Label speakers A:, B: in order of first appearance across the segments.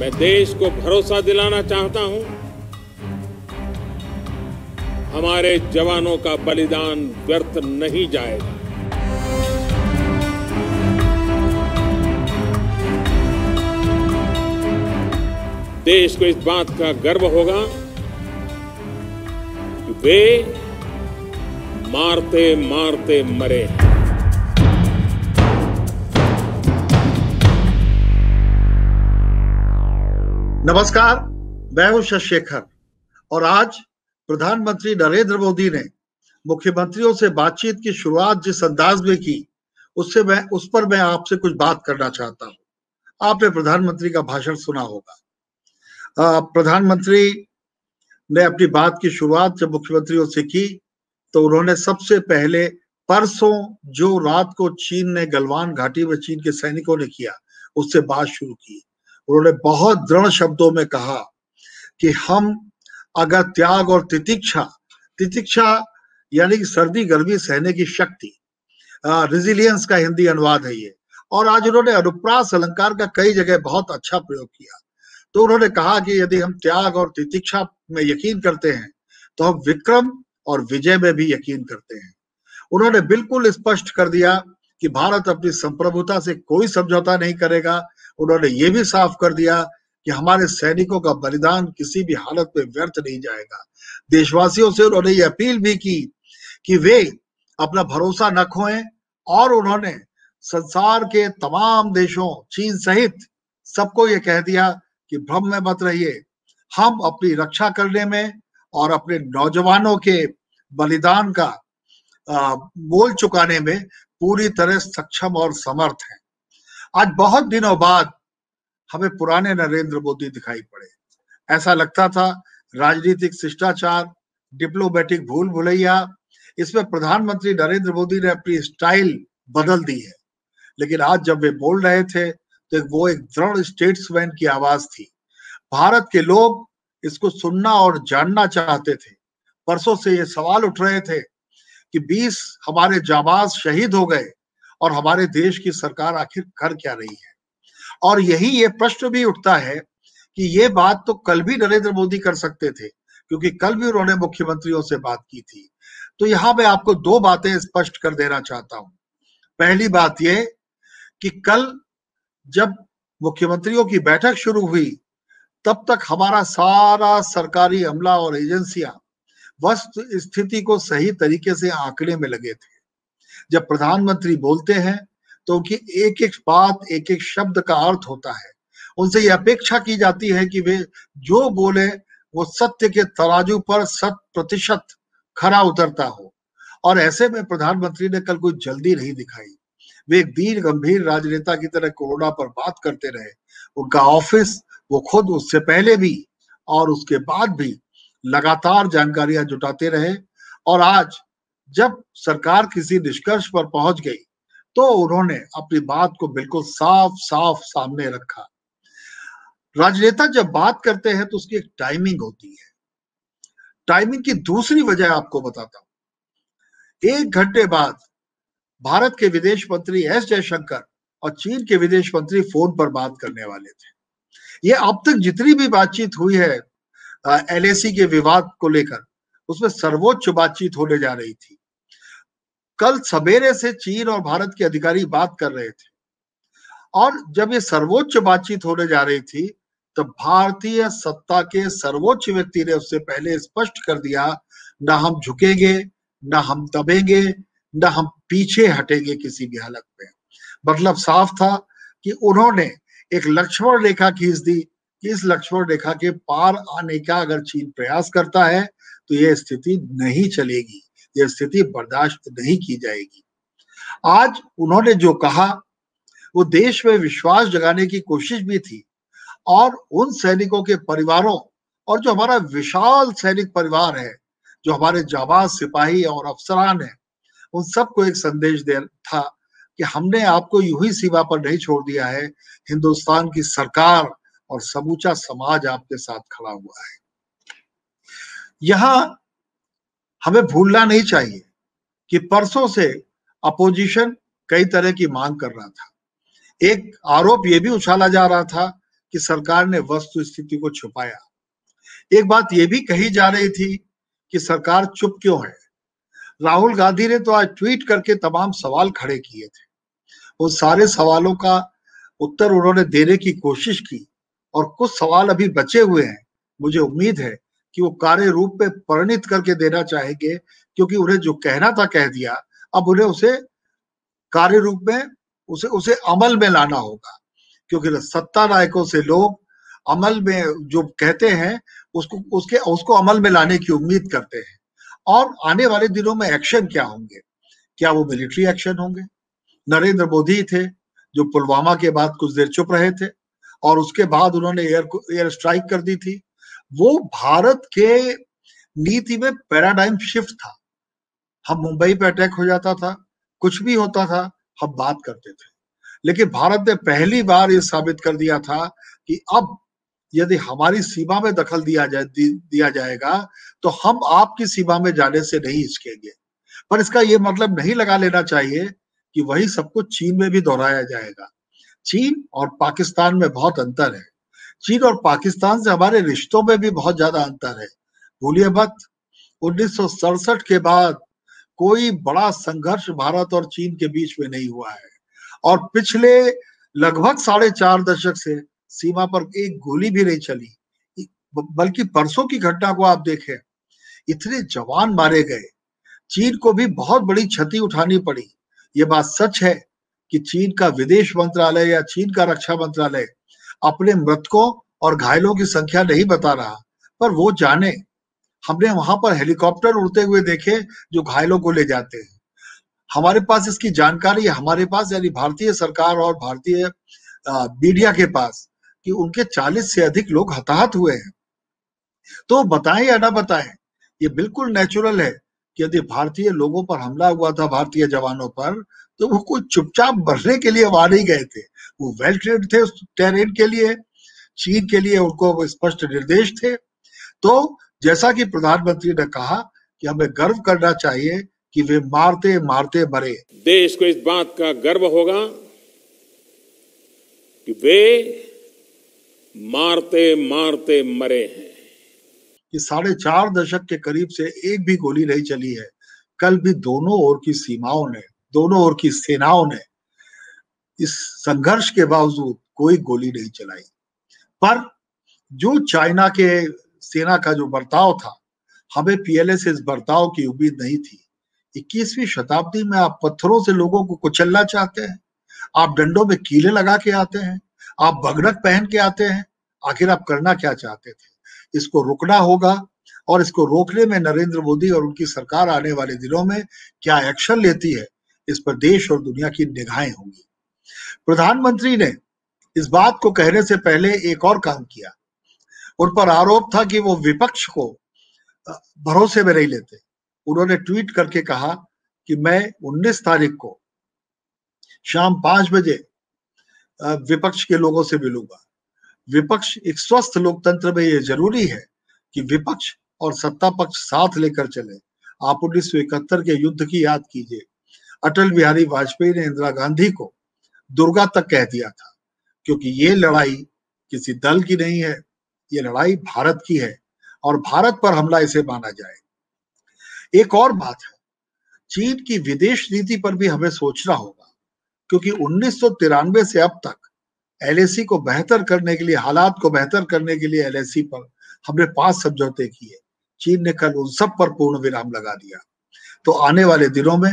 A: मैं देश को भरोसा दिलाना चाहता हूं, हमारे जवानों का बलिदान व्यर्थ नहीं जाएगा। देश को इस बात का गर्व होगा कि वे मारते मारते मरे।
B: नमस्कार, मैं हूं शशि शेखर और आज प्रधानमंत्री नरेंद्र मोदी ने मुख्यमंत्रियों से बातचीत की शुरुआत जिस अंदाज में की, उस पर मैं आपसे कुछ बात करना चाहता हूं। आपने प्रधानमंत्री का भाषण सुना होगा। प्रधानमंत्री ने अपनी बात की शुरुआत जब मुख्यमंत्रियों से की तो उन्होंने सबसे पहले परसों जो रात को चीन ने गलवान घाटी में चीन के सैनिकों ने किया, उससे बात शुरू की। उन्होंने बहुत दृढ़ शब्दों में कहा कि हम अगर त्याग और तितिक्षा यानी कि सर्दी गर्मी सहने की शक्ति, रेजिलियंस का हिंदी अनुवाद है ये। और आज उन्होंने अनुप्रास अलंकार का कई जगह बहुत अच्छा प्रयोग किया। तो उन्होंने कहा कि यदि हम त्याग और तितिक्षा में यकीन करते हैं तो हम विक्रम और विजय में भी यकीन करते हैं। उन्होंने बिल्कुल स्पष्ट कर दिया कि भारत अपनी संप्रभुता से कोई समझौता नहीं करेगा। उन्होंने ये भी साफ कर दिया कि हमारे सैनिकों का बलिदान किसी भी हालत में व्यर्थ नहीं जाएगा। देशवासियों से उन्होंने ये अपील भी की कि वे अपना भरोसा न खोएं और उन्होंने संसार के तमाम देशों, चीन सहित, सबको ये कह दिया कि भ्रम में मत रहिए। हम अपनी रक्षा करने में और अपने नौजवानों के बलिदान का मोल चुकाने में पूरी तरह सक्षम और समर्थ हैं। आज बहुत दिनों बाद हमें पुराने नरेंद्र मोदी दिखाई पड़े। ऐसा लगता था राजनीतिक शिष्टाचार, डिप्लोमेटिक भूल भुलैया, इसमें प्रधानमंत्री नरेंद्र मोदी ने अपनी स्टाइल बदल दी है। लेकिन आज जब वे बोल रहे थे तो वो एक दृढ़ स्टेट्समैन की आवाज थी। भारत के लोग इसको सुनना और जानना चाहते थे। परसों से ये सवाल उठ रहे थे कि 20 हमारे जाबाज शहीद हो गए और हमारे देश की सरकार आखिर कर क्या रही है। और यही ये प्रश्न भी उठता है कि ये बात तो कल भी नरेंद्र मोदी कर सकते थे, क्योंकि कल भी उन्होंने मुख्यमंत्रियों से बात की थी। तो यहाँ मैं आपको दो बातें स्पष्ट कर देना चाहता हूं। पहली बात ये कि कल जब मुख्यमंत्रियों की बैठक शुरू हुई तब तक हमारा सारा सरकारी अमला और एजेंसियां वस्तु स्थिति को सही तरीके से आंकने में लगे थे। जब प्रधानमंत्री बोलते हैं तो उनकी एक एक बात, एक एक शब्द का अर्थ होता है। उनसे यह अपेक्षा की जाती है कि वे जो बोले वो सत्य के तराजू पर 100% खरा उतरता हो। और ऐसे में प्रधानमंत्री ने कल कोई जल्दी नहीं दिखाई। वे एक दीन गंभीर राजनेता की तरह कोरोना पर बात करते रहे। उनका ऑफिस, वो खुद उससे पहले भी और उसके बाद भी लगातार जानकारियां जुटाते रहे। और आज जब सरकार किसी निष्कर्ष पर पहुंच गई तो उन्होंने अपनी बात को बिल्कुल साफ साफ सामने रखा। राजनेता जब बात करते हैं तो उसकी एक टाइमिंग होती है। टाइमिंग की दूसरी वजह आपको बताता हूं। 1 घंटे बाद भारत के विदेश मंत्री एस जयशंकर और चीन के विदेश मंत्री फोन पर बात करने वाले थे। ये अब तक जितनी भी बातचीत हुई है एलएसी के विवाद को लेकर, उसमें सर्वोच्च बातचीत होने जा रही थी। कल सवेरे से चीन और भारत के अधिकारी बात कर रहे थे और जब ये सर्वोच्च बातचीत होने जा रही थी तब भारतीय सत्ता के सर्वोच्च व्यक्ति ने उससे पहले स्पष्ट कर दिया, ना हम झुकेंगे, ना हम दबेंगे, ना हम पीछे हटेंगे किसी भी हालत में। मतलब साफ था कि उन्होंने एक लक्ष्मण रेखा खींच दी कि इस लक्ष्मण रेखा के पार आने का अगर चीन प्रयास करता है तो यह स्थिति नहीं चलेगी, यह स्थिति बर्दाश्त नहीं की जाएगी। आज उन्होंने जो कहा वो देश में विश्वास जगाने की कोशिश भी थी और उन सैनिकों के परिवारों और जो हमारा विशाल सैनिक परिवार है, जो हमारे जाबाज सिपाही और अफसरान है, उन सबको एक संदेश दे था कि हमने आपको यूं ही सीमा पर नहीं छोड़ दिया है। हिंदुस्तान की सरकार और समूचा समाज आपके साथ खड़ा हुआ है। यहां हमें भूलना नहीं चाहिए कि परसों से अपोजिशन कई तरह की मांग कर रहा था। एक आरोप यह भी उछाला जा रहा था कि सरकार ने वस्तु स्थिति को छुपाया। एक बात यह भी कही जा रही थी कि सरकार चुप क्यों है। राहुल गांधी ने तो आज ट्वीट करके तमाम सवाल खड़े किए थे। उन सारे सवालों का उत्तर उन्होंने देने की कोशिश की और कुछ सवाल अभी बचे हुए हैं। मुझे उम्मीद है कि वो कार्य रूप में परिणित करके देना चाहेंगे, क्योंकि उन्हें जो कहना था कह दिया, अब उन्हें उसे कार्य रूप में उसे उसे अमल में लाना होगा, क्योंकि सत्ता नायकों से लोग अमल में जो कहते हैं उसको अमल में लाने की उम्मीद करते हैं। और आने वाले दिनों में एक्शन क्या होंगे? क्या वो मिलिट्री एक्शन होंगे? नरेंद्र मोदी थे जो पुलवामा के बाद कुछ देर चुप रहे थे और उसके बाद उन्होंने एयर स्ट्राइक कर दी थी। वो भारत के नीति में पैराडाइम शिफ्ट था। हम मुंबई पे अटैक हो जाता था, कुछ भी होता था, हम बात करते थे, लेकिन भारत ने पहली बार ये साबित कर दिया था कि अब यदि हमारी सीमा में दखल दिया जाएगा तो हम आपकी सीमा में जाने से नहीं हिचकेंगे। पर इसका ये मतलब नहीं लगा लेना चाहिए कि वही सब कुछ चीन में भी दोहराया जाएगा। चीन और पाकिस्तान में बहुत अंतर है। चीन और पाकिस्तान से हमारे रिश्तों में भी बहुत ज्यादा अंतर है। भूलिए मत, 1967 के बाद कोई बड़ा संघर्ष भारत और चीन के बीच में नहीं हुआ है और पिछले लगभग 4.5 दशक से सीमा पर एक गोली भी नहीं चली। बल्कि परसों की घटना को आप देखें, इतने जवान मारे गए, चीन को भी बहुत बड़ी क्षति उठानी पड़ी। ये बात सच है कि चीन का विदेश मंत्रालय या चीन का रक्षा मंत्रालय अपने मृतकों और घायलों की संख्या नहीं बता रहा, पर वो जाने। हमने वहां पर हेलीकॉप्टर उड़ते हुए देखे जो घायलों को ले जाते हैं। हमारे पास इसकी जानकारी है, हमारे पास यानी भारतीय सरकार और भारतीय मीडिया के पास, कि उनके 40 से अधिक लोग हताहत हुए हैं। तो बताएं या ना बताएं, ये बिल्कुल नेचुरल है कि यदि भारतीय लोगों पर हमला हुआ था, भारतीय जवानों पर, तो वो कोई चुपचाप मरने के लिए वहां नहीं गए थे। वो वेल ट्रेन्ड थे उस टेरेन के लिए। चीन के लिए उनको स्पष्ट निर्देश थे। तो जैसा कि प्रधानमंत्री ने कहा कि हमें गर्व करना चाहिए कि वे मारते मारते मरे।
A: देश को इस बात का गर्व होगा कि वे मारते मारते मरे हैं।
B: कि 4.5 दशक के करीब से एक भी गोली नहीं चली है। कल भी दोनों ओर की सीमाओं ने, दोनों ओर की सेनाओं ने इस संघर्ष के बावजूद कोई गोली नहीं चलाई। पर जो चाइना के सेना का जो बर्ताव था, हमें पीएलए से इस बर्ताव की उम्मीद नहीं थी। 21वीं शताब्दी में आप पत्थरों से लोगों को कुचलना चाहते हैं, आप डंडों में कीले लगा के आते हैं, आप बगरक पहन के आते हैं। आखिर आप करना क्या चाहते थे? इसको रुकना होगा और इसको रोकने में नरेंद्र मोदी और उनकी सरकार आने वाले दिनों में क्या एक्शन लेती है, इस पर देश और दुनिया की निगाहें होंगी। प्रधानमंत्री ने इस बात को कहने से पहले एक और काम किया। उन पर आरोप था कि वो विपक्ष को भरोसे में नहीं लेते। उन्होंने ट्वीट करके कहा कि मैं 19 तारीख को शाम 5 बजे विपक्ष के लोगों से मिलूंगा। विपक्ष, एक स्वस्थ लोकतंत्र में ये जरूरी है कि विपक्ष और सत्ता पक्ष साथ लेकर चले। आप 1971 के युद्ध की याद कीजिए। अटल बिहारी वाजपेयी ने इंदिरा गांधी को दुर्गा तक कह दिया था, क्योंकि ये लड़ाई किसी दल की नहीं है, ये लड़ाई भारत की है और भारत पर हमला इसे माना जाए। एक और बात है, चीन की विदेश नीति पर भी हमें सोचना होगा, क्योंकि 1993 से अब तक एलएसी को बेहतर करने के लिए, हालात को बेहतर करने के लिए एलएसी पर हमने 5 समझौते किए। चीन ने कल उन सब पर पूर्ण विराम लगा दिया। तो आने वाले दिनों में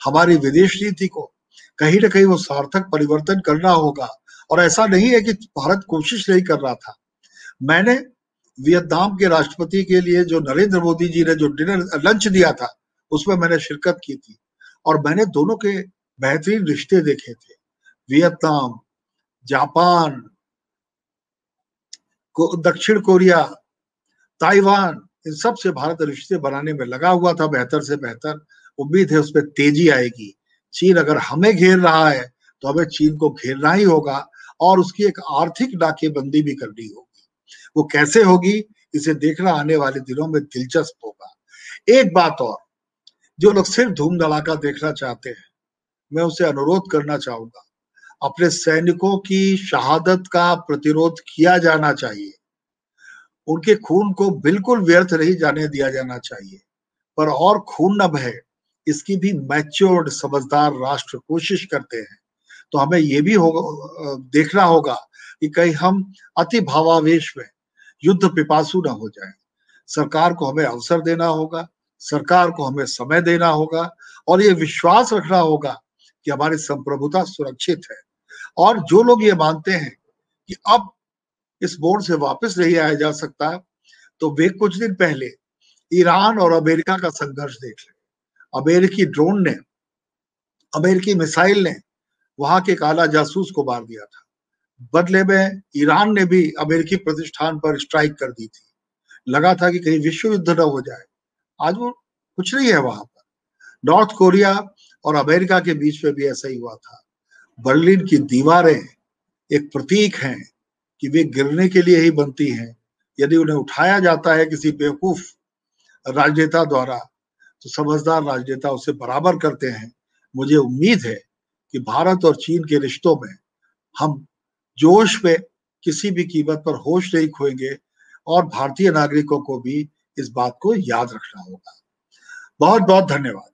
B: हमारी विदेश नीति को कहीं ना कहीं वो सार्थक परिवर्तन करना होगा। और ऐसा नहीं है कि भारत कोशिश नहीं कर रहा था। मैंने वियतनाम के राष्ट्रपति के लिए जो नरेंद्र मोदी जी ने जो डिनर लंच दिया था, उसमें मैंने शिरकत की थी और मैंने दोनों के बेहतरीन रिश्ते देखे थे। वियतनाम, जापान, दक्षिण कोरिया, ताइवान, इन सब से भारत रिश्ते बनाने में लगा हुआ था, बेहतर से बेहतर। उम्मीद है उसमें तेजी आएगी। चीन अगर हमें घेर रहा है तो हमें चीन को घेरना ही होगा और उसकी एक आर्थिक नाकेबंदी भी करनी होगी। वो कैसे होगी, इसे देखना आने वाले दिनों में दिलचस्प होगा। एक बात और, जो लोग सिर्फ धूम धड़ाका देखना चाहते हैं, मैं उसे अनुरोध करना चाहूंगा, अपने सैनिकों की शहादत का प्रतिरोध किया जाना चाहिए। उनके खून को बिल्कुल व्यर्थ नहीं जाने दिया जाना चाहिए, पर और खून न बहे इसकी भी मैच्योर्ड समझदार राष्ट्र कोशिश करते हैं। तो हमें ये भी देखना होगा कि कहीं हम अति भावावेश में युद्ध पिपासु न हो जाएं। सरकार को हमें अवसर देना होगा, सरकार को हमें समय देना होगा और ये विश्वास रखना होगा कि हमारी संप्रभुता सुरक्षित है। और जो लोग ये मानते हैं कि अब इस मोड़ से वापस नहीं आया जा सकता, तो वे कुछ दिन पहले ईरान और अमेरिका का संघर्ष देख लें। अमेरिकी ड्रोन ने, अमेरिकी मिसाइल ने वहां के काला जासूस को मार दिया था। बदले में ईरान ने भी अमेरिकी प्रतिष्ठान पर स्ट्राइक कर दी थी। लगा था कि कहीं विश्व युद्ध न हो जाए। आज वो कुछ नहीं है वहां पर। नॉर्थ कोरिया और अमेरिका के बीच में भी ऐसा ही हुआ था। बर्लिन की दीवारें एक प्रतीक हैं कि वे गिरने के लिए ही बनती हैं। यदि उन्हें उठाया जाता है किसी बेवकूफ राजनेता द्वारा, तो समझदार राजनेता उसे बराबर करते हैं। मुझे उम्मीद है कि भारत और चीन के रिश्तों में हम जोश में किसी भी कीमत पर होश नहीं खोएंगे और भारतीय नागरिकों को भी इस बात को याद रखना होगा। बहुत बहुत धन्यवाद।